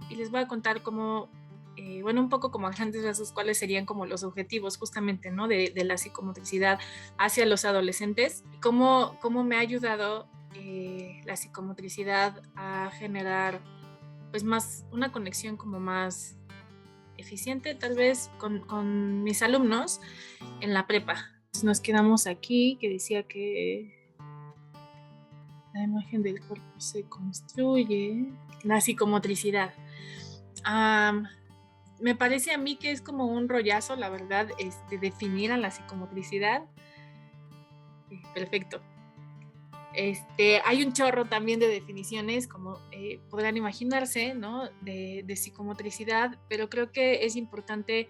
y les voy a contar cómo, bueno, un poco como a grandes rasgos, cuáles serían como los objetivos justamente, ¿no? De la psicomotricidad hacia los adolescentes, cómo me ha ayudado la psicomotricidad a generar pues más una conexión como más eficiente tal vez con mis alumnos en la prepa. Entonces nos quedamos aquí que decía que la imagen del cuerpo se construye, la psicomotricidad. Um, Me parece a mí que es como un rollazo, la verdad, definir a la psicomotricidad. Perfecto. Hay un chorro también de definiciones, como podrán imaginarse, ¿no? De psicomotricidad, pero creo que es importante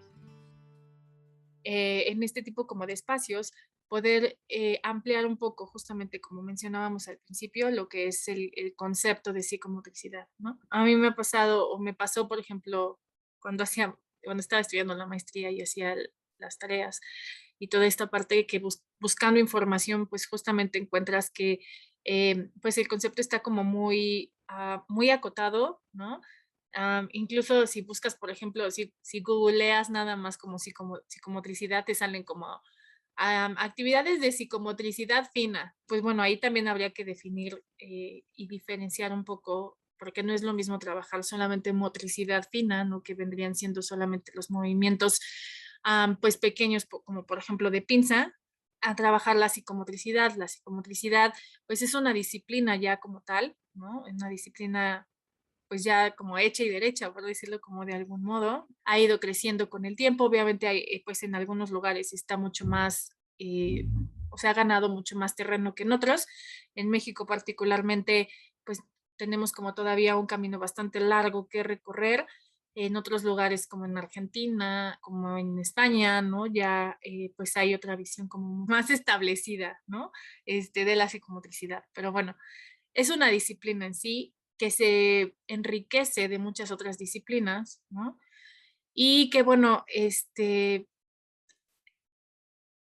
en este tipo como de espacios poder ampliar un poco, justamente como mencionábamos al principio, lo que es el concepto de psicomotricidad, ¿no? A mí me ha pasado, o me pasó, por ejemplo, cuando estaba estudiando la maestría y hacía las tareas y toda esta parte que buscando información, pues justamente encuentras que pues el concepto está como muy acotado, ¿no? Incluso si buscas, por ejemplo, si googleas nada más como psicomotricidad, te salen como actividades de psicomotricidad fina. Pues bueno, ahí también habría que definir y diferenciar un poco, porque no es lo mismo trabajar solamente motricidad fina, ¿no? Que vendrían siendo solamente los movimientos pues pequeños, como por ejemplo de pinza, a trabajar la psicomotricidad. La psicomotricidad pues es una disciplina ya como tal, ¿no? Una disciplina pues ya como hecha y derecha, por decirlo como de algún modo, ha ido creciendo con el tiempo. Obviamente hay, pues en algunos lugares está mucho más, o sea, ha ganado mucho más terreno que en otros. En México particularmente, pues tenemos como todavía un camino bastante largo que recorrer. En otros lugares como en Argentina, como en España, ¿no? Ya pues hay otra visión como más establecida, ¿no? De la psicomotricidad. Pero bueno, es una disciplina en sí que se enriquece de muchas otras disciplinas, ¿no? Y que, bueno,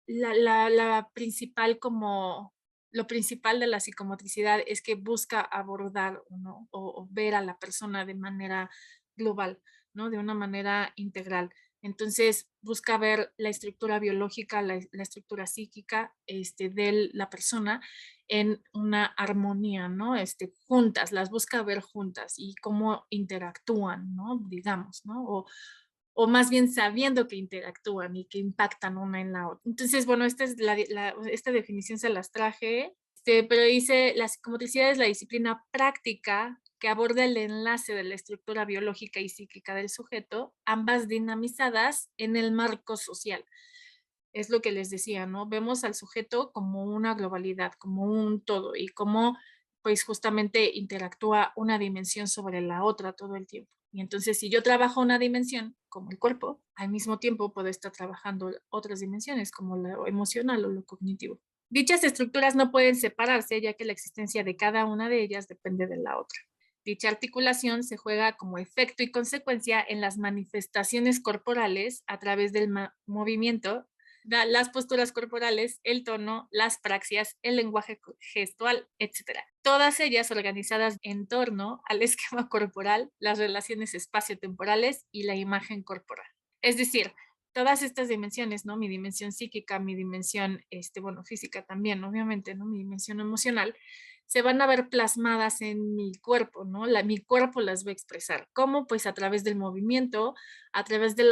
la principal como, lo principal de la psicomotricidad es que busca abordar, ¿no? O ver a la persona de manera global, ¿no? De una manera integral. Entonces, busca ver la estructura biológica, la estructura psíquica de la persona en una armonía, ¿no? Juntas, las busca ver juntas y cómo interactúan, ¿no? Digamos, ¿no? O más bien sabiendo que interactúan y que impactan una en la otra. Entonces, bueno, esta definición se las traje, pero dice, la psicomotricidad es la disciplina práctica que aborda el enlace de la estructura biológica y psíquica del sujeto, ambas dinamizadas en el marco social. Es lo que les decía, ¿no? Vemos al sujeto como una globalidad, como un todo, y cómo pues justamente interactúa una dimensión sobre la otra todo el tiempo. Y entonces si yo trabajo una dimensión como el cuerpo, al mismo tiempo puedo estar trabajando otras dimensiones como lo emocional o lo cognitivo. Dichas estructuras no pueden separarse ya que la existencia de cada una de ellas depende de la otra. Dicha articulación se juega como efecto y consecuencia en las manifestaciones corporales a través del movimiento, las posturas corporales, el tono, las praxias, el lenguaje gestual, etcétera. Todas ellas organizadas en torno al esquema corporal, las relaciones espaciotemporales y la imagen corporal. Es decir, todas estas dimensiones, ¿no? Mi dimensión psíquica, mi dimensión, bueno, física también, obviamente, ¿no? Mi dimensión emocional, se van a ver plasmadas en mi cuerpo, ¿no? Mi cuerpo las va a expresar. ¿Cómo? Pues a través del movimiento, a través de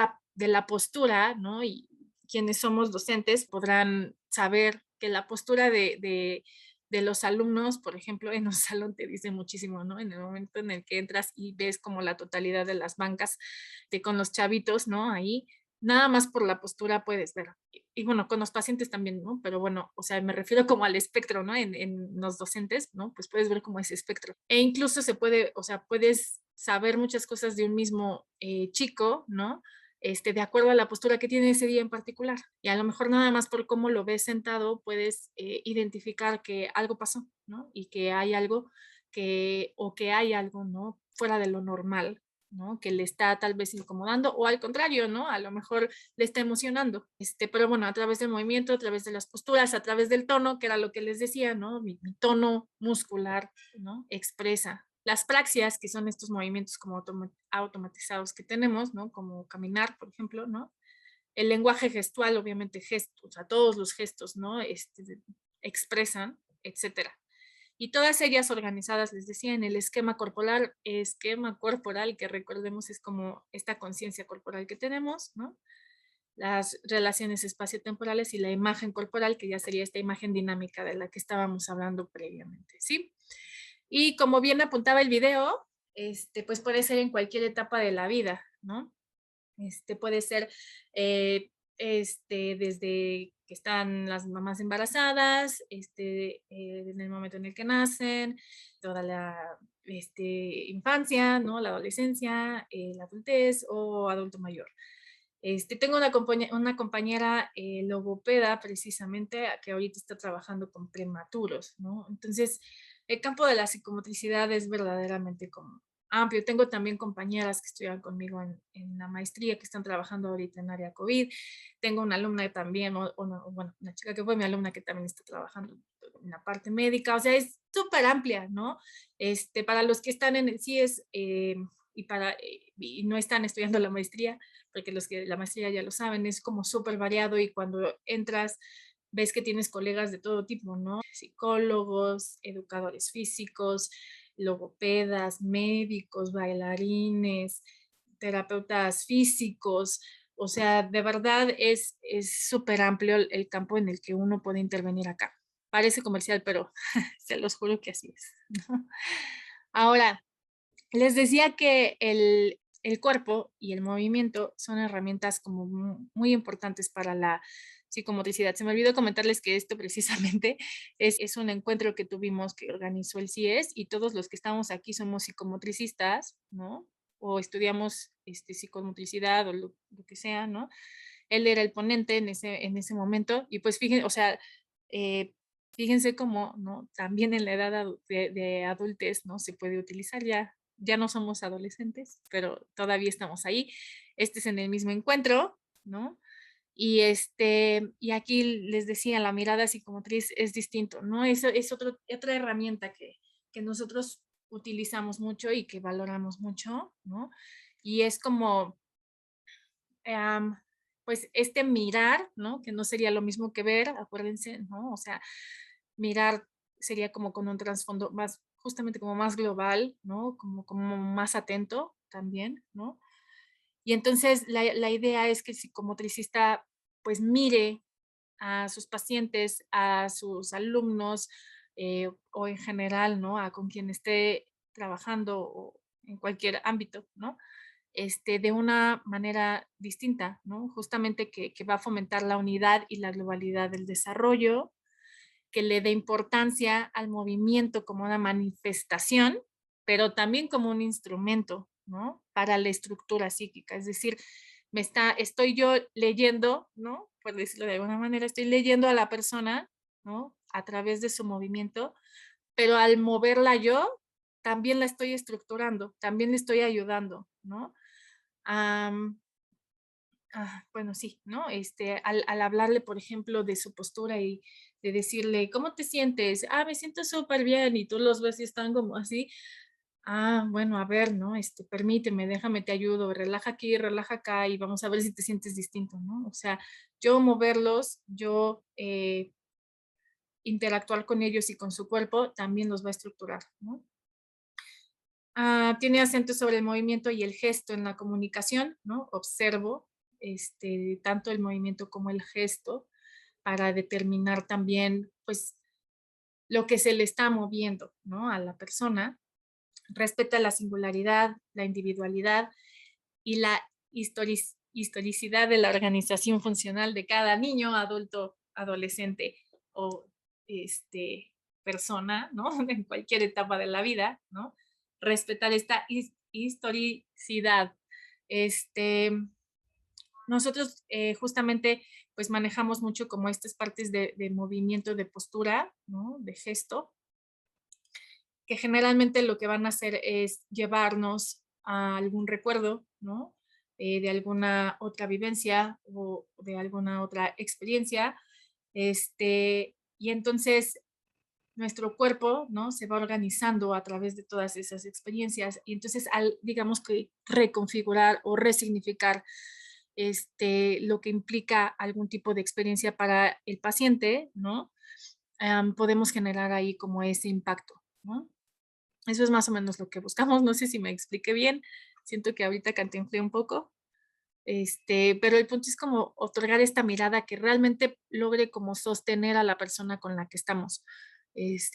la postura, ¿no? Y quienes somos docentes podrán saber que la postura de los alumnos, por ejemplo, en un salón te dice muchísimo, ¿no? En el momento en el que entras y ves como la totalidad de las bancas con los chavitos, ¿no? Ahí, nada más por la postura puedes ver. Y bueno, con los pacientes también, ¿no? Pero bueno, o sea, me refiero como al espectro, ¿no? En los docentes, ¿no? Pues puedes ver como ese espectro. E incluso se puede, o sea, puedes saber muchas cosas de un mismo chico, ¿no? De acuerdo a la postura que tiene ese día en particular. Y a lo mejor nada más por cómo lo ves sentado puedes identificar que algo pasó, ¿no? Y que hay algo o que hay algo, ¿no? Fuera de lo normal, ¿no? Que le está tal vez incomodando o al contrario, ¿no? A lo mejor le está emocionando. Pero bueno, a través del movimiento, a través de las posturas, a través del tono, que era lo que les decía, ¿no? Mi tono muscular, ¿no? Expresa Las praxias, que son estos movimientos como automatizados que tenemos, ¿no? Como caminar, por ejemplo, ¿no? El lenguaje gestual, obviamente gestos, o sea, todos los gestos, ¿no? Expresan, etcétera. Y todas ellas organizadas, les decía, en el esquema corporal, que recordemos es como esta conciencia corporal que tenemos, ¿no? Las relaciones espaciotemporales y la imagen corporal, que ya sería esta imagen dinámica de la que estábamos hablando previamente, ¿sí? Y como bien apuntaba el video, pues puede ser en cualquier etapa de la vida, ¿no? Puede ser desde que están las mamás embarazadas, en el momento en el que nacen, toda la infancia, ¿no? La adolescencia, la adultez o adulto mayor. Tengo una compañera logopeda precisamente que ahorita está trabajando con prematuros, ¿no? Entonces, el campo de la psicomotricidad es verdaderamente como amplio. Tengo también compañeras que estudian conmigo en la maestría que están trabajando ahorita en área COVID. Tengo una alumna también, bueno, una chica que fue mi alumna que también está trabajando en la parte médica. O sea, es súper amplia, ¿no? Para los que están en el CIES y no están estudiando la maestría, porque los que la maestría ya lo saben, es como súper variado y cuando entras ves que tienes colegas de todo tipo, ¿no? Psicólogos, educadores físicos, logopedas, médicos, bailarines, terapeutas físicos. O sea, de verdad es súper amplio el campo en el que uno puede intervenir acá. Parece comercial, pero se los juro que así es, ¿no? Ahora, les decía que el cuerpo y el movimiento son herramientas como muy importantes para la psicomotricidad. Se me olvidó comentarles que esto precisamente es un encuentro que tuvimos que organizó el CIES y todos los que estamos aquí somos psicomotricistas, ¿no? O estudiamos psicomotricidad o lo que sea, ¿no? Él era el ponente en ese momento y pues fíjense, o sea, eh, fíjense cómo, ¿no? También en la edad de adultez, ¿no? Se puede utilizar ya no somos adolescentes, pero todavía estamos ahí. Este es en el mismo encuentro, ¿no? Y aquí les decía, la mirada psicomotriz es distinto, ¿no? Eso es otra herramienta que nosotros utilizamos mucho y que valoramos mucho, ¿no? Y es como, em, pues, mirar, ¿no? Que no sería lo mismo que ver, acuérdense, ¿no? O sea, mirar sería como con un trasfondo más, justamente como más global, ¿no? Como más atento también, ¿no? Y entonces la idea es que el psicomotricista pues mire a sus pacientes, a sus alumnos o en general, ¿no? A con quien esté trabajando o en cualquier ámbito, ¿no? De una manera distinta, ¿no? Justamente que va a fomentar la unidad y la globalidad del desarrollo, que le dé importancia al movimiento como una manifestación, pero también como un instrumento, ¿no? Para la estructura psíquica. Es decir, estoy yo leyendo, ¿no? Por decirlo de alguna manera, estoy leyendo a la persona, ¿no? A través de su movimiento, pero al moverla yo, también la estoy estructurando, también le estoy ayudando, ¿no? Am, bueno, sí, ¿no? Al hablarle, por ejemplo, de su postura y de decirle, ¿cómo te sientes? Me siento súper bien, y tú los ves y están como así. Bueno, a ver, ¿no? Permíteme, déjame, te ayudo, relaja aquí, relaja acá, y vamos a ver si te sientes distinto, ¿no? O sea, yo moverlos, yo interactuar con ellos y con su cuerpo, también los va a estructurar, ¿no? Tiene acento sobre el movimiento y el gesto en la comunicación, ¿no? Observo tanto el movimiento como el gesto para determinar también, pues, lo que se le está moviendo, ¿no? A la persona. Respeta la singularidad, la individualidad y la historicidad de la organización funcional de cada niño, adulto, adolescente o persona, ¿no? En cualquier etapa de la vida, ¿no? Respetar esta historicidad. Este, Nosotros justamente pues manejamos mucho como estas partes de movimiento, de postura, ¿no? De gesto, que generalmente lo que van a hacer es llevarnos a algún recuerdo, ¿no? De alguna otra vivencia o de alguna otra experiencia. Y entonces nuestro cuerpo, ¿no? Se va organizando a través de todas esas experiencias y entonces al, digamos que reconfigurar o resignificar lo que implica algún tipo de experiencia para el paciente, ¿no? Podemos generar ahí como ese impacto, ¿no? Eso es más o menos lo que buscamos. No sé si me expliqué bien. Siento que ahorita cantinflé un poco. Pero el punto es como otorgar esta mirada que realmente logre como sostener a la persona con la que estamos,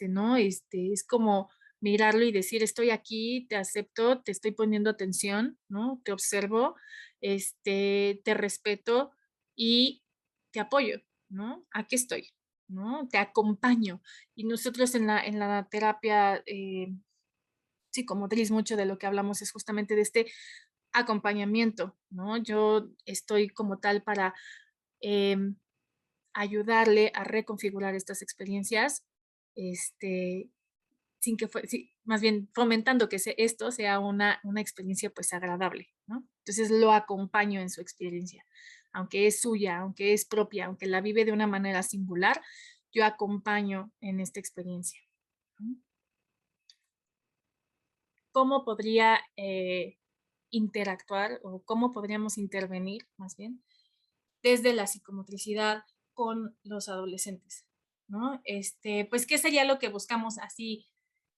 ¿no? Es como mirarlo y decir, estoy aquí, te acepto, te estoy poniendo atención, ¿no? Te observo, te respeto y te apoyo, ¿no? Aquí estoy, ¿no? Te acompaño. Y nosotros en la terapia psicomotriz, mucho de lo que hablamos es justamente de este acompañamiento, ¿no? Yo estoy como tal para em, ayudarle a reconfigurar estas experiencias, este, sin que fue, sí, más bien fomentando que esto sea una experiencia pues agradable, ¿no? Entonces lo acompaño en su experiencia, aunque es suya, aunque es propia, aunque la vive de una manera singular, yo acompaño en esta experiencia. ¿No? ¿Cómo podría interactuar o cómo podríamos intervenir, más bien, desde la psicomotricidad con los adolescentes, ¿no? Pues, ¿qué sería lo que buscamos así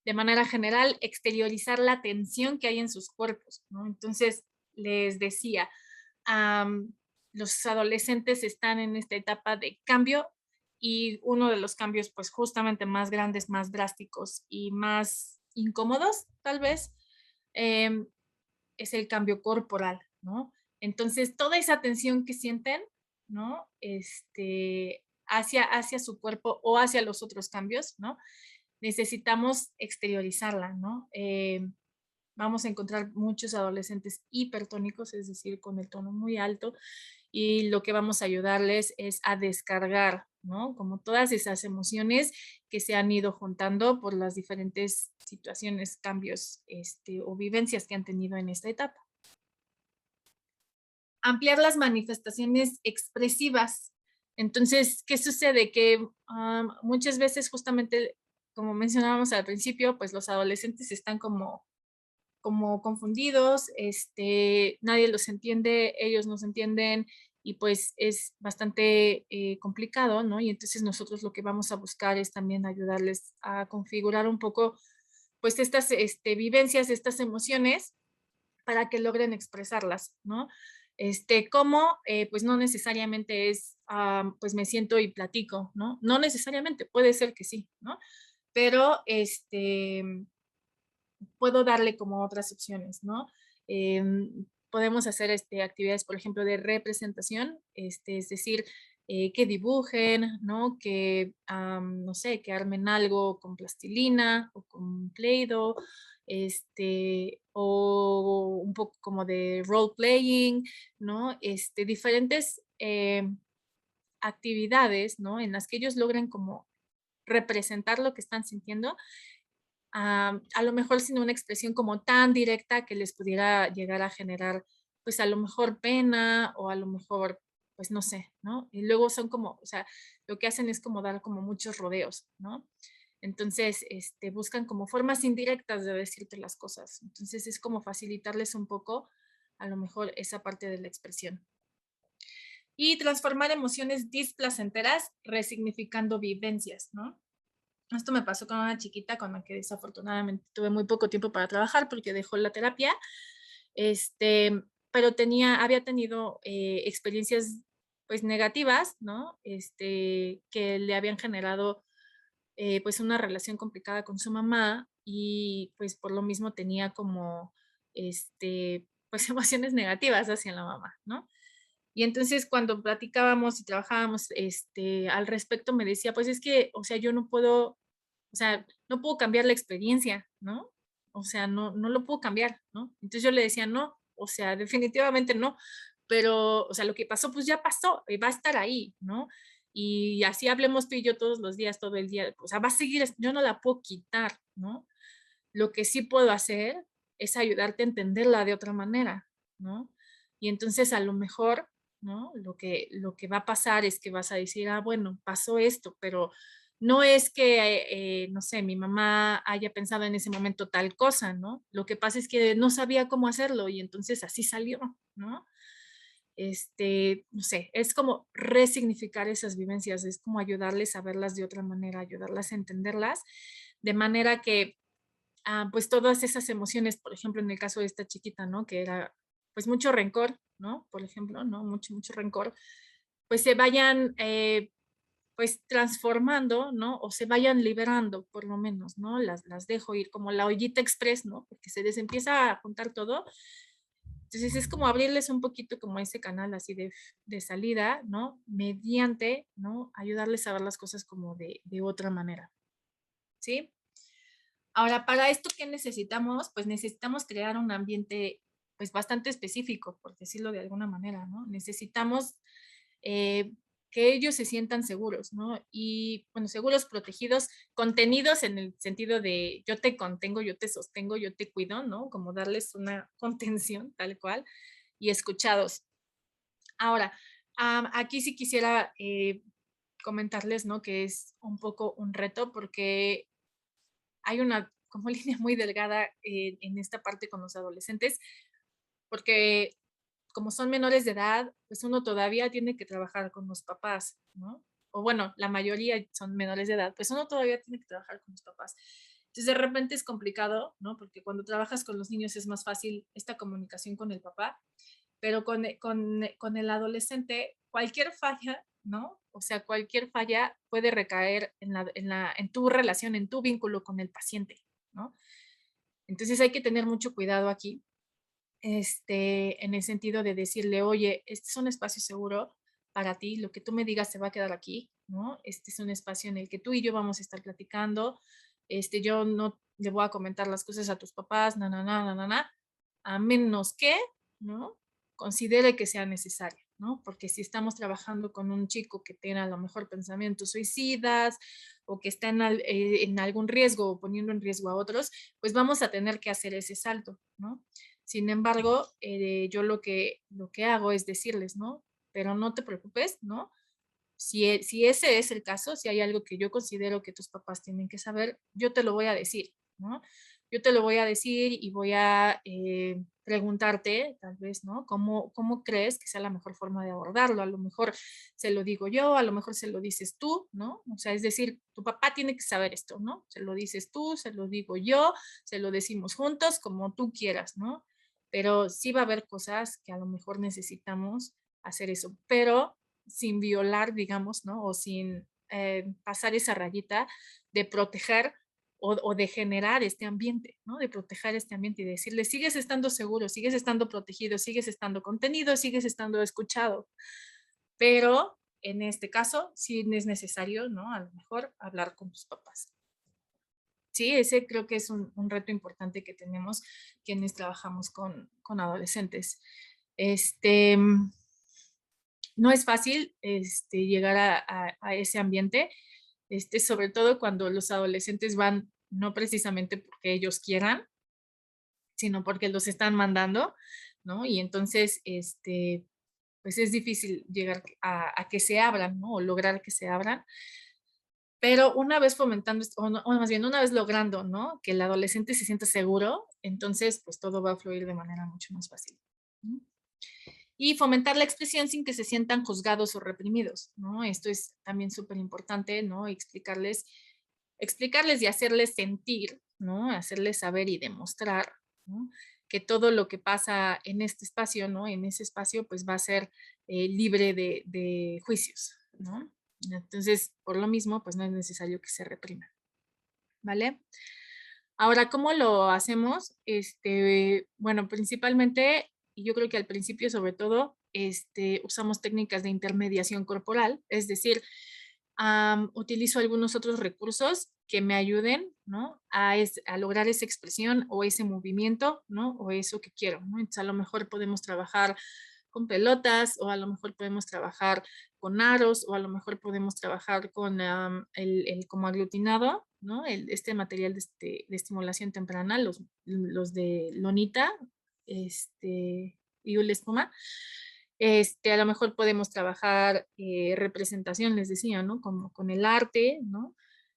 de manera general? Exteriorizar la tensión que hay en sus cuerpos, ¿no? Entonces, les decía, los adolescentes están en esta etapa de cambio y uno de los cambios, pues, justamente más grandes, más drásticos y más incómodos, tal vez, em, es el cambio corporal, ¿no? Entonces, toda esa tensión que sienten, ¿no? Hacia su cuerpo o hacia los otros cambios, ¿no? Necesitamos exteriorizarla, ¿no? Vamos a encontrar muchos adolescentes hipertónicos, es decir, con el tono muy alto, y lo que vamos a ayudarles es a descargar, ¿no? Como todas esas emociones que se han ido juntando por las diferentes situaciones, cambios, o vivencias que han tenido en esta etapa. Ampliar las manifestaciones expresivas. Entonces, ¿qué sucede? Que muchas veces justamente, como mencionábamos al principio, pues los adolescentes están como confundidos, nadie los entiende, ellos nos entienden y pues es bastante complicado, ¿no? Y entonces nosotros lo que vamos a buscar es también ayudarles a configurar un poco pues estas vivencias, estas emociones para que logren expresarlas, ¿no? ¿Cómo? Pues no necesariamente es, pues me siento y platico, ¿no? No necesariamente, puede ser que sí, ¿no? Pero puedo darle como otras opciones, ¿no? Podemos hacer actividades, por ejemplo, de representación, es decir, que dibujen, ¿no? Que, no sé, que armen algo con plastilina o con Play-Doh, o un poco como de role playing, ¿no? Diferentes actividades, ¿no? En las que ellos logran como representar lo que están sintiendo, a lo mejor sin una expresión como tan directa que les pudiera llegar a generar, pues a lo mejor pena o a lo mejor, pues no sé, ¿no? Y luego son como, o sea, lo que hacen es como dar como muchos rodeos, ¿no? Entonces, buscan como formas indirectas de decirte las cosas. Entonces es como facilitarles un poco, a lo mejor, esa parte de la expresión. Y transformar emociones displacenteras resignificando vivencias, ¿no? Esto me pasó con una chiquita con la que desafortunadamente tuve muy poco tiempo para trabajar porque dejó la terapia, pero había tenido experiencias pues negativas, ¿no? Que le habían generado pues una relación complicada con su mamá y pues por lo mismo tenía como pues emociones negativas hacia la mamá, ¿no? Y entonces cuando platicábamos y trabajábamos al respecto me decía, pues es que, o sea, yo no puedo, o sea, no puedo cambiar la experiencia, ¿no? O sea, no lo puedo cambiar, ¿no? Entonces yo le decía, no, o sea, definitivamente no, pero, o sea, lo que pasó, pues ya pasó, va a estar ahí, ¿no? Y así hablemos tú y yo todos los días, todo el día, o sea, va a seguir, yo no la puedo quitar, ¿no? Lo que sí puedo hacer es ayudarte a entenderla de otra manera, ¿no? Y entonces a lo mejor, ¿no? Lo que va a pasar es que vas a decir, bueno, pasó esto, pero no es que, no sé, mi mamá haya pensado en ese momento tal cosa, ¿no? Lo que pasa es que no sabía cómo hacerlo y entonces así salió, ¿no? No sé, es como resignificar esas vivencias, es como ayudarles a verlas de otra manera, ayudarlas a entenderlas, de manera que, pues todas esas emociones, por ejemplo, en el caso de esta chiquita, ¿no? Que era, pues mucho rencor, ¿no? Por ejemplo, ¿no? Mucho, mucho rencor, pues se vayan, pues transformando, ¿no? O se vayan liberando, por lo menos, ¿no? Las dejo ir como la ollita express, ¿no? Porque se les empieza a juntar todo. Entonces es como abrirles un poquito como ese canal así de salida, ¿no? Mediante, ¿no? Ayudarles a ver las cosas como de otra manera, ¿sí? Ahora, para esto, ¿qué necesitamos? Pues necesitamos crear un ambiente, pues bastante específico, por decirlo de alguna manera, ¿no? Necesitamos eh, que ellos se sientan seguros, ¿no? Y, bueno, seguros, protegidos, contenidos en el sentido de yo te contengo, yo te sostengo, yo te cuido, ¿no? Como darles una contención tal cual y escuchados. Ahora, aquí sí quisiera comentarles, ¿no? Que es un poco un reto porque hay una como línea muy delgada en esta parte con los adolescentes, porque como son menores de edad, pues uno todavía tiene que trabajar con los papás, ¿no? O bueno, la mayoría son menores de edad, pues uno todavía tiene que trabajar con los papás. Entonces de repente es complicado, ¿no? Porque cuando trabajas con los niños es más fácil esta comunicación con el papá, pero con el adolescente, cualquier falla, ¿no? O sea, cualquier falla puede recaer en tu relación, en tu vínculo con el paciente, ¿no? Entonces hay que tener mucho cuidado aquí, en el sentido de decirle, oye, este es un espacio seguro para ti, lo que tú me digas se va a quedar aquí, ¿no? Este es un espacio en el que tú y yo vamos a estar platicando, yo no le voy a comentar las cosas a tus papás, a menos que, ¿no? Considere que sea necesario, ¿no? Porque si estamos trabajando con un chico que tiene a lo mejor pensamientos suicidas o que está en algún riesgo o poniendo en riesgo a otros, pues vamos a tener que hacer ese salto, ¿no? Sin embargo, yo lo que hago es decirles, ¿no? Pero no te preocupes, ¿no? Si ese es el caso, si hay algo que yo considero que tus papás tienen que saber, yo te lo voy a decir, ¿no? Yo te lo voy a decir y voy a preguntarte, tal vez, ¿no? ¿Cómo crees que sea la mejor forma de abordarlo? A lo mejor se lo digo yo, a lo mejor se lo dices tú, ¿no? O sea, es decir, tu papá tiene que saber esto, ¿no? Se lo dices tú, se lo digo yo, se lo decimos juntos, como tú quieras, ¿no? Pero sí va a haber cosas que a lo mejor necesitamos hacer eso, pero sin violar, digamos, ¿no? O sin pasar esa rayita de proteger o de generar este ambiente, ¿no? De proteger este ambiente y decirle, sigues estando seguro, sigues estando protegido, sigues estando contenido, sigues estando escuchado, pero en este caso sí es necesario, ¿no? A lo mejor hablar con tus papás. Sí, ese creo que es un reto importante que tenemos quienes trabajamos con adolescentes. Este, no es fácil llegar a ese ambiente, sobre todo cuando los adolescentes van no precisamente porque ellos quieran, sino porque los están mandando, ¿no? Y entonces, pues es difícil llegar a que se abran, ¿no? O lograr que se abran. Pero una vez fomentando, o más bien una vez logrando, ¿no? Que el adolescente se sienta seguro, entonces, pues todo va a fluir de manera mucho más fácil. ¿No? Y fomentar la expresión sin que se sientan juzgados o reprimidos, ¿no? Esto es también súper importante, ¿no? Explicarles y hacerles sentir, ¿no? Hacerles saber y demostrar, ¿no? Que todo lo que pasa en este espacio, ¿no? En ese espacio, pues va a ser libre de juicios, ¿no? Entonces, por lo mismo, pues no es necesario que se reprima, ¿vale? Ahora, ¿cómo lo hacemos? Bueno, principalmente, y yo creo que al principio sobre todo, usamos técnicas de intermediación corporal, es decir, utilizo algunos otros recursos que me ayuden, ¿no? A lograr esa expresión o ese movimiento, ¿no? O eso que quiero, ¿no? Entonces, a lo mejor podemos trabajar con pelotas o a lo mejor podemos trabajar con aros o a lo mejor podemos trabajar con el como aglutinado, ¿no? Este material de estimulación temprana, los de lonita, y una espuma. A lo mejor podemos trabajar representación, les decía, ¿no? Como con el arte, ¿no?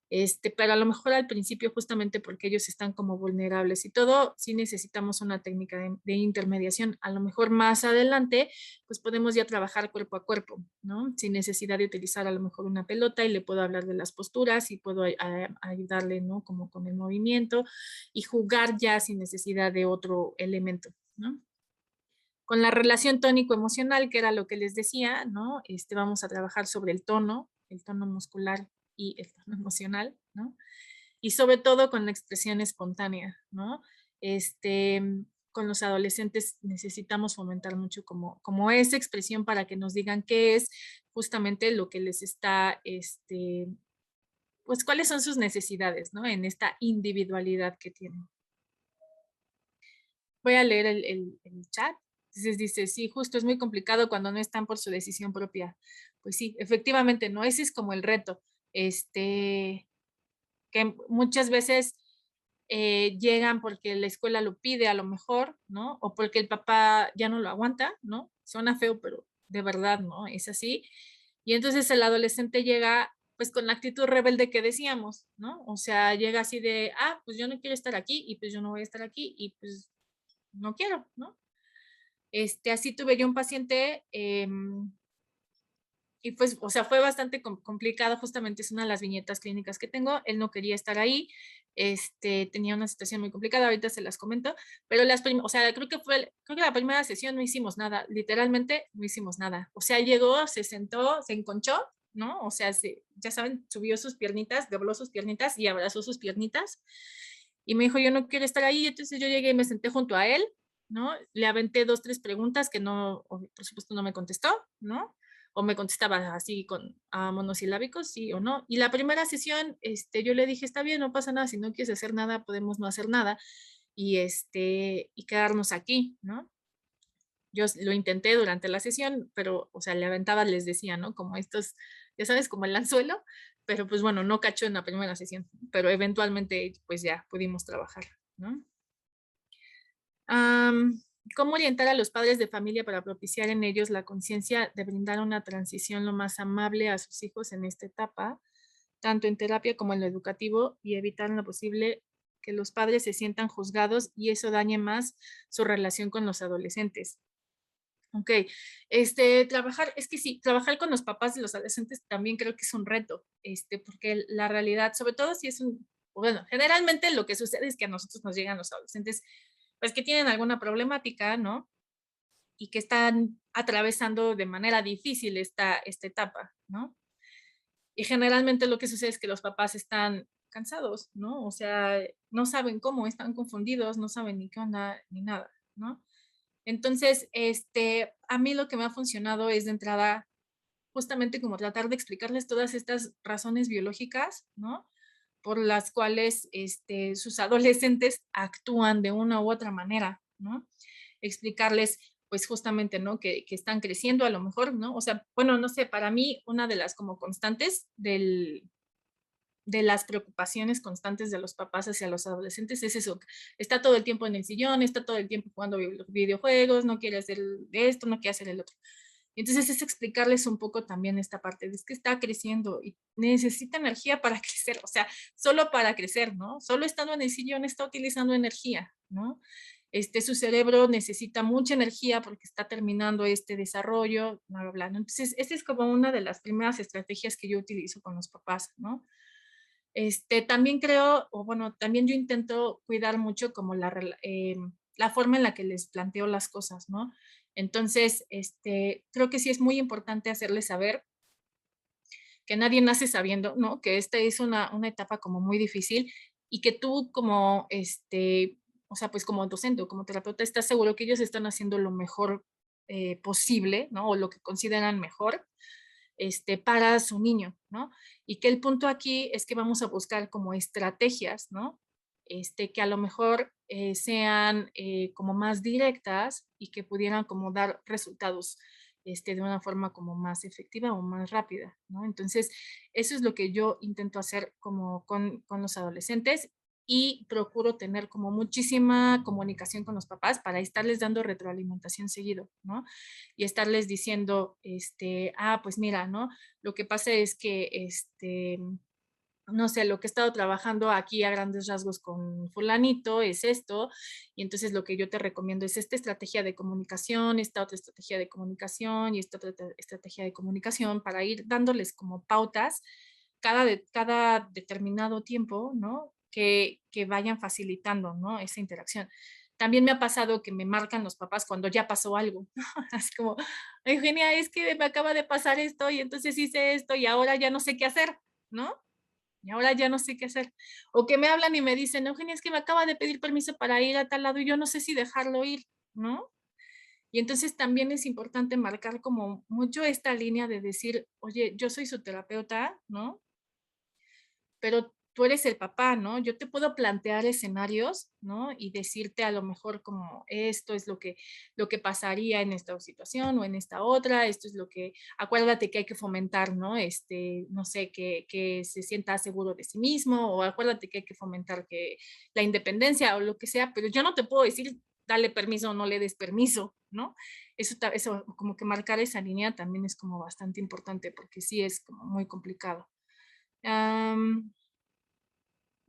Pero a lo mejor al principio justamente porque ellos están como vulnerables y todo, sí necesitamos una técnica de intermediación. A lo mejor más adelante, pues podemos ya trabajar cuerpo a cuerpo, ¿no? Sin necesidad de utilizar a lo mejor una pelota y le puedo hablar de las posturas y puedo ayudarle, ¿no? Como con el movimiento y jugar ya sin necesidad de otro elemento, ¿no? Con la relación tónico-emocional, que era lo que les decía, ¿no? Vamos a trabajar sobre el tono muscular y el tono emocional, ¿no? Y sobre todo con la expresión espontánea, ¿no? Este, con los adolescentes necesitamos fomentar mucho como esa expresión para que nos digan qué es justamente lo que les está, pues cuáles son sus necesidades, ¿no? En esta individualidad que tienen. Voy a leer el chat. Entonces dice, sí, justo es muy complicado cuando no están por su decisión propia. Pues sí, efectivamente, ¿no? Ese es como el reto. Que muchas veces llegan porque la escuela lo pide a lo mejor, ¿no? O porque el papá ya no lo aguanta, ¿no? Suena feo, pero de verdad, ¿no? Es así. Y entonces el adolescente llega pues con la actitud rebelde que decíamos, ¿no? O sea, llega así de, pues yo no quiero estar aquí y pues yo no voy a estar aquí y pues no quiero, ¿no? Así tuve yo un paciente y pues, o sea, fue bastante complicado, justamente es una de las viñetas clínicas que tengo, él no quería estar ahí, tenía una situación muy complicada, ahorita se las comento, pero o sea, creo que la primera sesión no hicimos nada, literalmente no hicimos nada, o sea, llegó, se sentó, se enconchó, ¿no? O sea, ya saben, subió sus piernitas, dobló sus piernitas y abrazó sus piernitas, y me dijo, yo no quiero estar ahí, entonces yo llegué y me senté junto a él, ¿no? Le aventé 2, 3 preguntas que no, por supuesto no me contestó, ¿no? O me contestaba así con monosilábicos, sí o no. Y la primera sesión, yo le dije, está bien, no pasa nada, si no quieres hacer nada, podemos no hacer nada y quedarnos aquí, ¿no? Yo lo intenté durante la sesión, pero, o sea, le aventaba, les decía, ¿no? Como estos, ya sabes, como el anzuelo, pero pues bueno, no cachó en la primera sesión, pero eventualmente pues ya pudimos trabajar, ¿no? ¿Cómo orientar a los padres de familia para propiciar en ellos la conciencia de brindar una transición lo más amable a sus hijos en esta etapa, tanto en terapia como en lo educativo, y evitar en lo posible que los padres se sientan juzgados y eso dañe más su relación con los adolescentes? Ok, trabajar, es que sí, trabajar con los papás de los adolescentes también creo que es un reto, porque la realidad, sobre todo si es bueno, generalmente lo que sucede es que a nosotros nos llegan los adolescentes, pues que tienen alguna problemática, ¿no? Y que están atravesando de manera difícil esta etapa, ¿no? Y generalmente lo que sucede es que los papás están cansados, ¿no? O sea, no saben cómo, están confundidos, no saben ni qué onda, ni nada, ¿no? Entonces, a mí lo que me ha funcionado es de entrada justamente como tratar de explicarles todas estas razones biológicas, ¿no? Por las cuales sus adolescentes actúan de una u otra manera, ¿no? Explicarles, pues justamente, ¿no? Que están creciendo a lo mejor, ¿no? O sea, bueno, no sé, para mí una de las como constantes de las preocupaciones constantes de los papás hacia los adolescentes es eso, está todo el tiempo en el sillón, está todo el tiempo jugando videojuegos, no quiere hacer esto, no quiere hacer el otro. Entonces es explicarles un poco también esta parte, es que está creciendo y necesita energía para crecer, o sea, solo para crecer, ¿no? Solo estando en el sillón está utilizando energía, ¿no? Su cerebro necesita mucha energía porque está terminando este desarrollo, bla, bla, bla, ¿no? Entonces, esta es como una de las primeras estrategias que yo utilizo con los papás, ¿no? También creo, o bueno, también yo intento cuidar mucho como la forma en la que les planteo las cosas, ¿no? Entonces, creo que sí es muy importante hacerles saber que nadie nace sabiendo, ¿no? Que esta es una etapa como muy difícil y que tú como, o sea, pues como docente o como terapeuta estás seguro que ellos están haciendo lo mejor posible, ¿no? O lo que consideran mejor para su niño, ¿no? Y que el punto aquí es que vamos a buscar como estrategias, ¿no? Que a lo mejor sean como más directas y que pudieran como dar resultados de una forma como más efectiva o más rápida, ¿no? Entonces, eso es lo que yo intento hacer como con los adolescentes y procuro tener como muchísima comunicación con los papás para estarles dando retroalimentación seguido, ¿no? Y estarles diciendo, pues mira, ¿no? Lo que pasa es que, no sé, lo que he estado trabajando aquí a grandes rasgos con fulanito es esto, y entonces lo que yo te recomiendo es esta estrategia de comunicación, esta otra estrategia de comunicación y esta otra estrategia de comunicación para ir dándoles como pautas cada determinado tiempo, ¿no? Que vayan facilitando, ¿no? Esa interacción. También me ha pasado que me marcan los papás cuando ya pasó algo, ¿no? Así como, Eugenia, es que me acaba de pasar esto y entonces hice esto y ahora ya no sé qué hacer, ¿no? Y ahora ya no sé qué hacer. O que me hablan y me dicen, Eugenia, es que me acaba de pedir permiso para ir a tal lado y yo no sé si dejarlo ir, ¿no? Y entonces también es importante marcar como mucho esta línea de decir, oye, yo soy su terapeuta, ¿no? Pero tú eres el papá, ¿no? Yo te puedo plantear escenarios, ¿no? Y decirte a lo mejor como esto es lo que pasaría en esta situación o en esta otra, esto es lo que, acuérdate que hay que fomentar, ¿no? No sé, que se sienta seguro de sí mismo o acuérdate que hay que fomentar que la independencia o lo que sea, pero yo no te puedo decir dale permiso o no le des permiso, ¿no? Eso como que marcar esa línea también es como bastante importante porque sí es como muy complicado. Um,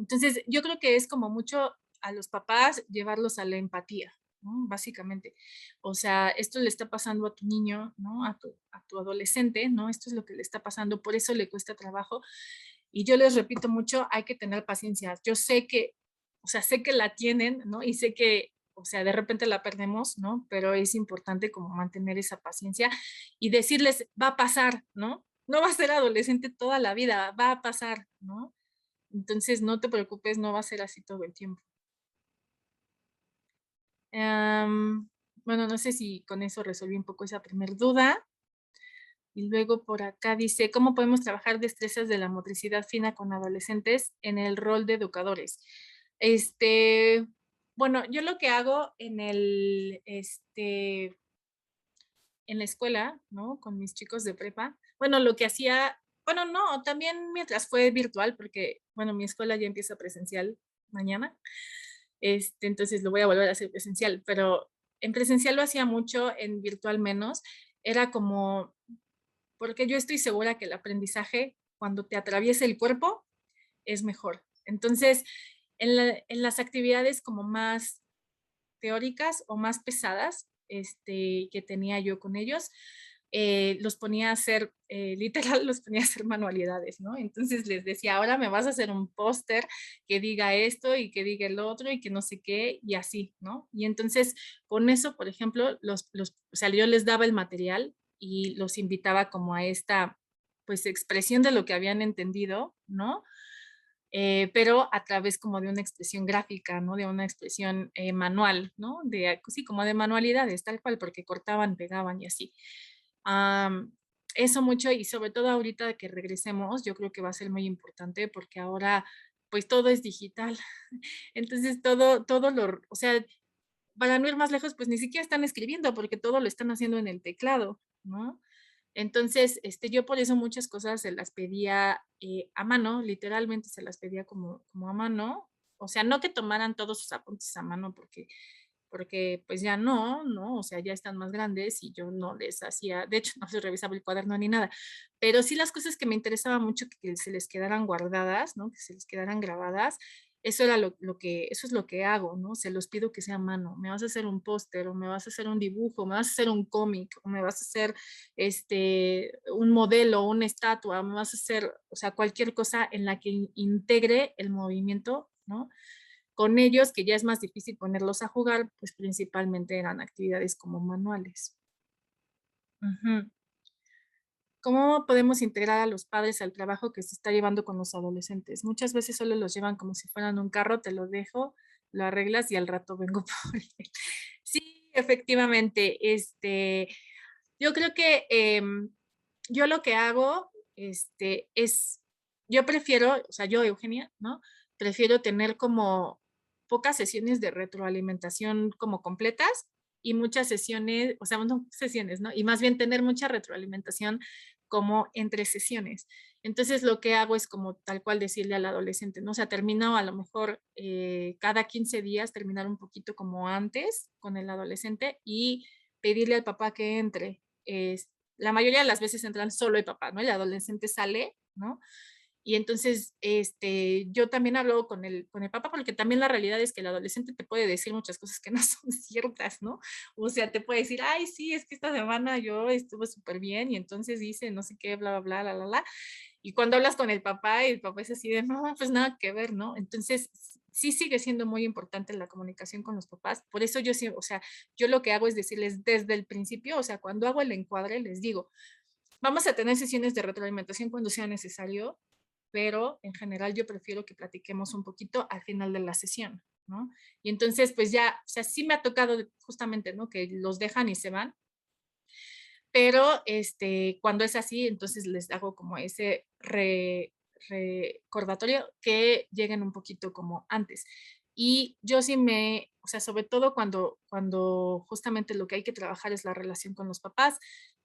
entonces, yo creo que es como mucho a los papás llevarlos a la empatía, ¿no? Básicamente. O sea, esto le está pasando a tu niño, ¿no? A tu adolescente, ¿no? Esto es lo que le está pasando, por eso le cuesta trabajo. Y yo les repito mucho, hay que tener paciencia. Yo sé que, o sea, sé que la tienen, ¿no? Y sé que, o sea, de repente la perdemos, ¿no? Pero es importante como mantener esa paciencia y decirles, va a pasar, ¿no? No va a ser adolescente toda la vida, va a pasar, ¿no? Entonces, no te preocupes, no va a ser así todo el tiempo. Am, bueno, no sé si con eso resolví un poco esa primer duda. Y luego por acá dice, ¿cómo podemos trabajar destrezas de la motricidad fina con adolescentes en el rol de educadores? Este, bueno, yo lo que hago en la escuela, ¿no? Con mis chicos de prepa, bueno, lo que hacía, bueno, no, también mientras fue virtual, porque, bueno, mi escuela ya empieza presencial mañana. Entonces lo voy a volver a hacer presencial, pero en presencial lo hacía mucho, en virtual menos. Era como, porque yo estoy segura que el aprendizaje, cuando te atraviesa el cuerpo, es mejor. Entonces, en las actividades como más teóricas o más pesadas que tenía yo con ellos, los ponía a hacer, literal, los ponía a hacer manualidades, ¿no? Entonces les decía, ahora me vas a hacer un póster que diga esto y que diga el otro y que no sé qué, y así, ¿no? Y entonces con eso, por ejemplo, o sea, yo les daba el material y los invitaba como a esta, pues, expresión de lo que habían entendido, ¿no? Pero a través como de una expresión gráfica, ¿no? De una expresión manual, ¿no? Sí, como de manualidades, tal cual, porque cortaban, pegaban y así. Am, eso mucho y sobre todo ahorita que regresemos, yo creo que va a ser muy importante porque ahora pues todo es digital. Entonces o sea, para no ir más lejos, pues ni siquiera están escribiendo porque todo lo están haciendo en el teclado, ¿no? Entonces, yo por eso muchas cosas se las pedía a mano, literalmente se las pedía como a mano. O sea, no que tomaran todos sus apuntes a mano porque pues ya no, ¿no? O sea, ya están más grandes y yo no les hacía, de hecho, no les revisaba el cuaderno ni nada, pero sí las cosas que me interesaba mucho que se les quedaran guardadas, ¿no? Que se les quedaran grabadas. Eso era eso es lo que hago, ¿no? Se los pido que sea a mano. Me vas a hacer un póster, o me vas a hacer un dibujo, me vas a hacer un cómic, o me vas a hacer un modelo, una estatua, me vas a hacer, o sea, cualquier cosa en la que integre el movimiento, ¿no? Con ellos, que ya es más difícil ponerlos a jugar, pues principalmente eran actividades como manuales. Ujú. ¿Cómo podemos integrar a los padres al trabajo que se está llevando con los adolescentes? Muchas veces solo los llevan como si fueran un carro, te lo dejo, lo arreglas y al rato vengo por él. Sí, efectivamente, yo creo que yo lo que hago es, yo prefiero, o sea, yo, Eugenia, ¿no? Prefiero tener como pocas sesiones de retroalimentación como completas y muchas sesiones, o sea, no sesiones, ¿no? Y más bien tener mucha retroalimentación como entre sesiones. Entonces lo que hago es como tal cual decirle al adolescente, ¿no? O sea, termino a lo mejor cada 15 días, terminar un poquito como antes con el adolescente y pedirle al papá que entre. La mayoría de las veces entran solo el papá, ¿no? El adolescente sale, ¿no? Y entonces, yo también hablo con el papá, porque también la realidad es que el adolescente te puede decir muchas cosas que no son ciertas, ¿no? O sea, te puede decir, ay, sí, es que esta semana yo estuve súper bien y entonces hice no sé qué, bla, bla, bla, la, la. Y cuando hablas con el papá es así de, no, pues nada que ver, ¿no? Entonces, sí sigue siendo muy importante la comunicación con los papás. Por eso yo sí, o sea, yo lo que hago es decirles desde el principio, o sea, cuando hago el encuadre, les digo, vamos a tener sesiones de retroalimentación cuando sea necesario, pero en general yo prefiero que platiquemos un poquito al final de la sesión, ¿no? Y entonces, pues ya, o sea, sí me ha tocado justamente, ¿no? Que los dejan y se van, pero cuando es así, entonces les hago como ese recordatorio que lleguen un poquito como antes. Y yo sí o sea, sobre todo cuando justamente lo que hay que trabajar es la relación con los papás,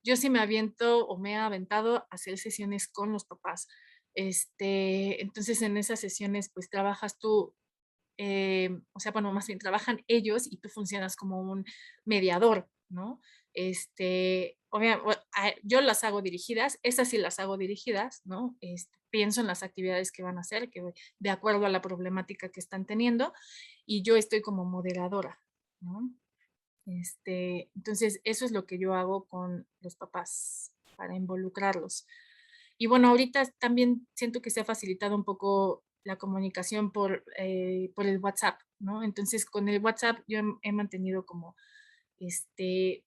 yo sí me aviento o me he aventado a hacer sesiones con los papás. Entonces en esas sesiones pues trabajas tú, o sea, bueno, más bien trabajan ellos y tú funcionas como un mediador, ¿no? Yo las hago dirigidas, esas sí las hago dirigidas, ¿no? Pienso en las actividades que van a hacer, que de acuerdo a la problemática que están teniendo, y yo estoy como moderadora, ¿no? Entonces, eso es lo que yo hago con los papás para involucrarlos. Y bueno, ahorita también siento que se ha facilitado un poco la comunicación por el WhatsApp, ¿no? Entonces, con el WhatsApp yo he mantenido como este,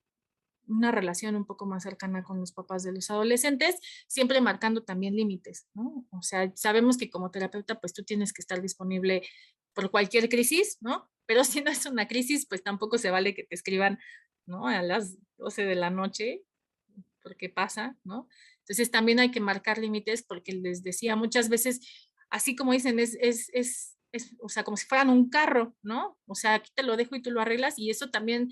una relación un poco más cercana con los papás de los adolescentes, siempre marcando también límites, ¿no? O sea, sabemos que como terapeuta, pues tú tienes que estar disponible por cualquier crisis, ¿no? Pero si no es una crisis, pues tampoco se vale que te escriban, ¿no? A las 12 de la noche, porque pasa, ¿no? Entonces también hay que marcar límites porque les decía muchas veces, así como dicen, o sea, como si fueran un carro, ¿no? O sea, aquí te lo dejo y tú lo arreglas y eso también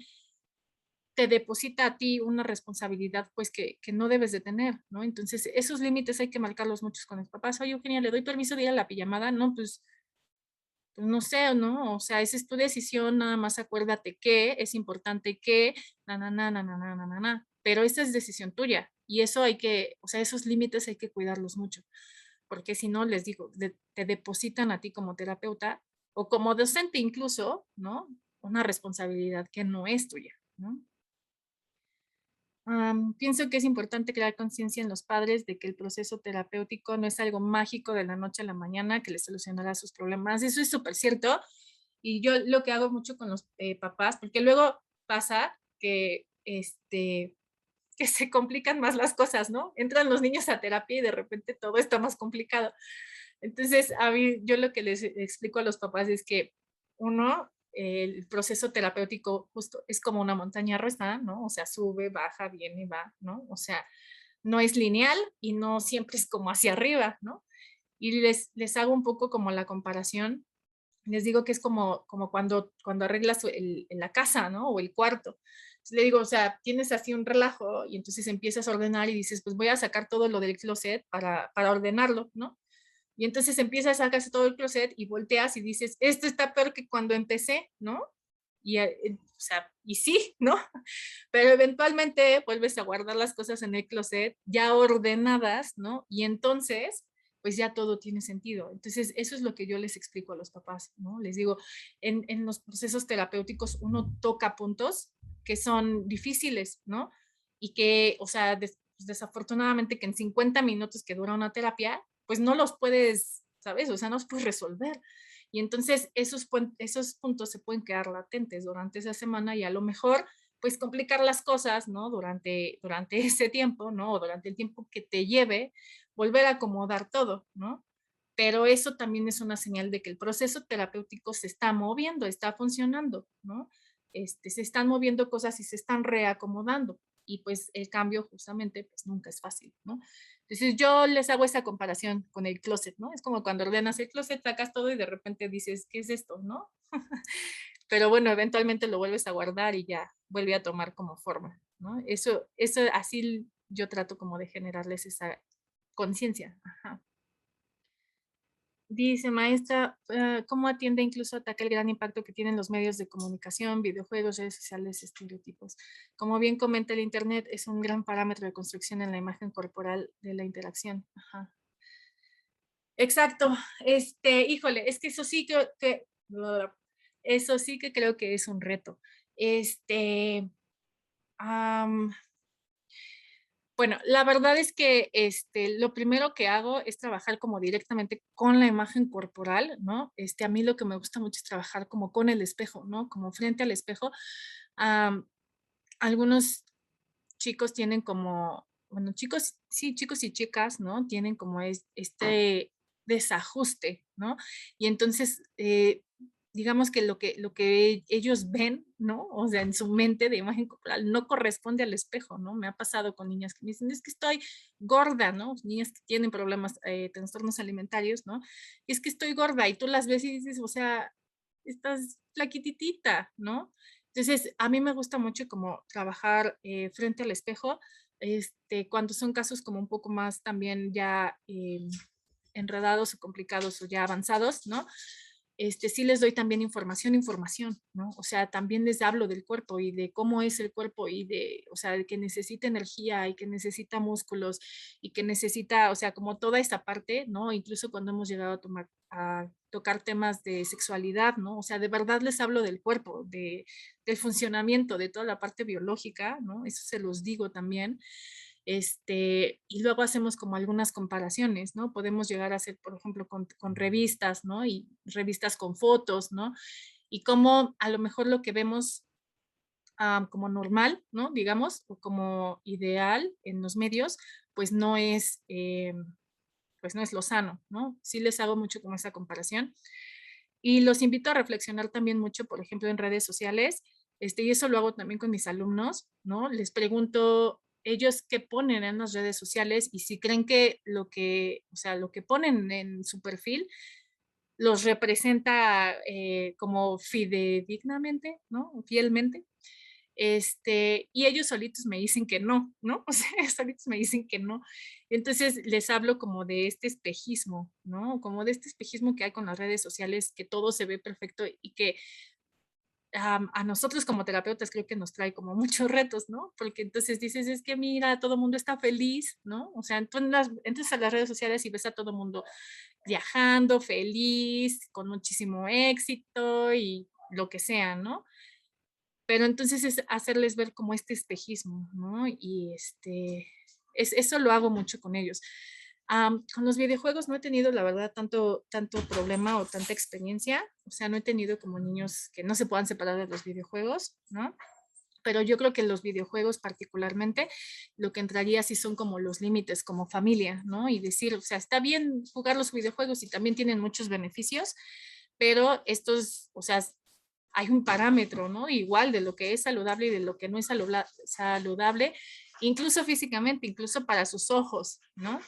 te deposita a ti una responsabilidad pues que no debes de tener, ¿no? Entonces esos límites hay que marcarlos muchos con los papás. Oye, Eugenia, ¿le doy permiso de ir a la pijamada? No, pues no sé, ¿no? O sea, esa es tu decisión, nada más acuérdate que es importante que, pero esa es decisión tuya y eso hay que, o sea, esos límites hay que cuidarlos mucho, porque si no, les digo, te depositan a ti como terapeuta o como docente incluso, ¿no? Una responsabilidad que no es tuya, ¿no? Pienso que es importante crear conciencia en los padres de que el proceso terapéutico no es algo mágico de la noche a la mañana que les solucionará sus problemas. Eso es súper cierto. Y yo lo que hago mucho con los papás, porque luego pasa que se complican más las cosas, ¿no? Entran los niños a terapia y de repente todo está más complicado. Entonces, a mí, yo lo que les explico a los papás es que uno, el proceso terapéutico justo es como una montaña rusa, ¿no? O sea, sube, baja, viene y va, ¿no? O sea, no es lineal y no siempre es como hacia arriba, ¿no? Y les hago un poco como la comparación. Les digo que es como cuando arreglas la casa, ¿no? O el cuarto. Entonces, le digo, o sea, tienes así un relajo y entonces empiezas a ordenar y dices, pues voy a sacar todo lo del closet para ordenarlo, ¿no? Y entonces empiezas a sacar todo el closet y volteas y dices, esto está peor que cuando empecé, ¿no? O sea, y sí, ¿no? Pero eventualmente vuelves a guardar las cosas en el closet ya ordenadas, ¿no? Y entonces, pues ya todo tiene sentido. Entonces, eso es lo que yo les explico a los papás, ¿no? Les digo, en los procesos terapéuticos uno toca puntos que son difíciles, ¿no? Y que, o sea, desafortunadamente que en 50 minutos que dura una terapia, pues no los puedes, ¿sabes? O sea, no los puedes resolver. Y entonces esos puntos se pueden quedar latentes durante esa semana y a lo mejor pues complicar las cosas, ¿no? Durante ese tiempo, ¿no? O durante el tiempo que te lleve volver a acomodar todo, ¿no? Pero eso también es una señal de que el proceso terapéutico se está moviendo, está funcionando, ¿no? Se están moviendo cosas y se están reacomodando. Y pues el cambio justamente pues nunca es fácil, ¿no? Entonces yo les hago esa comparación con el closet, ¿no? Es como cuando ordenas el closet, sacas todo y de repente dices, ¿qué es esto, no? Pero bueno, eventualmente lo vuelves a guardar y ya vuelve a tomar como forma, ¿no? Eso así yo trato como de generarles esa conciencia. Ajá. Dice, maestra, ¿cómo atiende incluso ataca el gran impacto que tienen los medios de comunicación, videojuegos, redes sociales, estereotipos? Como bien comenta el Internet, es un gran parámetro de construcción en la imagen corporal de la interacción. Ajá. Exacto. Híjole, es que eso sí que creo que es un reto. Este, am, bueno, la verdad es que, lo primero que hago es trabajar como directamente con la imagen corporal, ¿no? A mí lo que me gusta mucho es trabajar como con el espejo, ¿no? Como frente al espejo. Am, Algunos chicos tienen como, bueno, chicos, sí, chicos y chicas, ¿no? Tienen como este desajuste, ¿no? Y entonces, digamos que lo que ellos ven, ¿no? O sea, en su mente de imagen corporal no corresponde al espejo, ¿no? Me ha pasado con niñas que me dicen, es que estoy gorda, ¿no? Niñas que tienen problemas, trastornos alimentarios, ¿no? Y es que estoy gorda y tú las ves y dices, o sea, estás flaquititita, ¿no? Entonces, a mí me gusta mucho como trabajar frente al espejo, cuando son casos como un poco más también ya enredados o complicados o ya avanzados, ¿no? Sí les doy también información, ¿no? O sea, también les hablo del cuerpo y de cómo es el cuerpo y de, o sea, de que necesita energía y que necesita músculos y que necesita, o sea, como toda esta parte, ¿no? Incluso cuando hemos llegado a tocar temas de sexualidad, ¿no? O sea, de verdad les hablo del cuerpo, del funcionamiento, de toda la parte biológica, ¿no? Eso se los digo también. Y luego hacemos como algunas comparaciones, ¿no? Podemos llegar a hacer, por ejemplo, con revistas, ¿no? Y revistas con fotos, ¿no? Y cómo a lo mejor lo que vemos como normal, ¿no? Digamos, o como ideal en los medios, pues no es, pues no es lo sano, ¿no? Sí les hago mucho como esa comparación. Y los invito a reflexionar también mucho, por ejemplo, en redes sociales, y eso lo hago también con mis alumnos, ¿no? Les pregunto ellos qué ponen en las redes sociales y si creen que o sea, lo que ponen en su perfil los representa como fidedignamente, ¿no? Fielmente. Y ellos solitos me dicen que no, ¿no? O sea, ellos solitos me dicen que no. Entonces les hablo como de este espejismo, ¿no? Como de este espejismo que hay con las redes sociales, que todo se ve perfecto y que a nosotros como terapeutas creo que nos trae como muchos retos, ¿no? Porque entonces dices, es que mira, todo el mundo está feliz, ¿no? O sea, tú entras a las redes sociales y ves a todo el mundo viajando, feliz, con muchísimo éxito y lo que sea, ¿no? Pero entonces es hacerles ver como este espejismo, ¿no? Y eso lo hago mucho con ellos. Con los videojuegos no he tenido, la verdad, tanto problema o tanta experiencia. O sea, no he tenido como niños que no se puedan separar de los videojuegos, ¿no? Pero yo creo que los videojuegos particularmente, lo que entraría sí son como los límites como familia, ¿no? Y decir, o sea, está bien jugar los videojuegos y también tienen muchos beneficios, pero estos, o sea, hay un parámetro, ¿no? Igual de lo que es saludable y de lo que no es saludable, incluso físicamente, incluso para sus ojos, ¿no?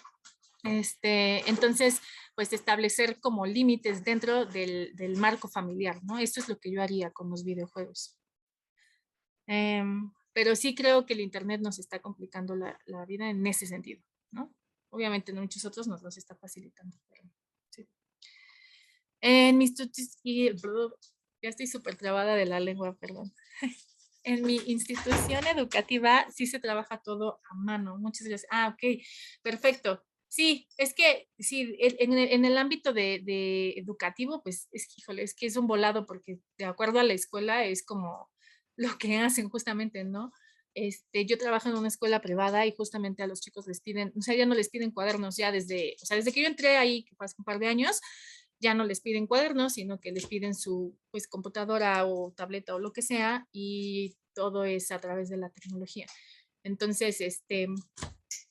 Entonces, pues establecer como límites dentro del marco familiar, ¿no? Esto es lo que yo haría con los videojuegos. Pero sí creo que el Internet nos está complicando la vida en ese sentido, ¿no? Obviamente en muchos otros nos los está facilitando. Pero, sí. En mis ya estoy súper trabada de la lengua, perdón. En mi institución educativa sí se trabaja todo a mano. Muchas gracias. Ok, perfecto. Sí, es que sí, en el ámbito de educativo, pues híjole, es que es un volado porque de acuerdo a la escuela es como lo que hacen justamente, ¿no? Yo trabajo en una escuela privada y justamente a los chicos les piden, o sea, ya no les piden cuadernos ya o sea, desde que yo entré ahí, que fue hace un par de años, ya no les piden cuadernos, sino que les piden su pues, computadora o tableta o lo que sea y todo es a través de la tecnología. Entonces,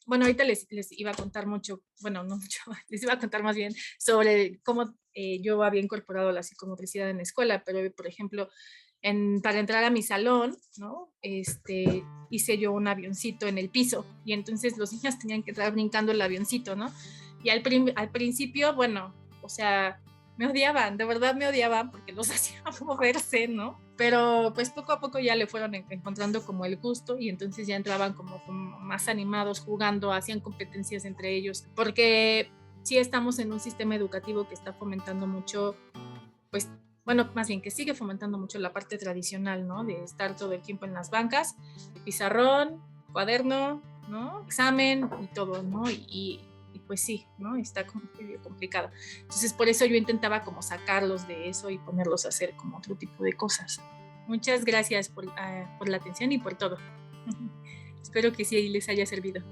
bueno, ahorita les iba a contar mucho, bueno, no mucho, les iba a contar más bien sobre cómo yo había incorporado la psicomotricidad en la escuela, pero por ejemplo, para entrar a mi salón, ¿no? Hice yo un avioncito en el piso y entonces los niños tenían que entrar brincando el avioncito, ¿no? Y al principio, bueno, o sea, me odiaban, de verdad me odiaban porque los hacía moverse, ¿no? Pero pues poco a poco ya le fueron encontrando como el gusto y entonces ya entraban como más animados jugando, hacían competencias entre ellos, porque sí estamos en un sistema educativo que está fomentando mucho, pues, bueno, más bien que sigue fomentando mucho la parte tradicional, ¿no? De estar todo el tiempo en las bancas, pizarrón, cuaderno, ¿no? Examen y todo, ¿no? Y pues sí, ¿no? Está como medio complicado. Entonces, por eso yo intentaba como sacarlos de eso y ponerlos a hacer como otro tipo de cosas. Muchas gracias por la atención y por todo. Espero que sí les haya servido.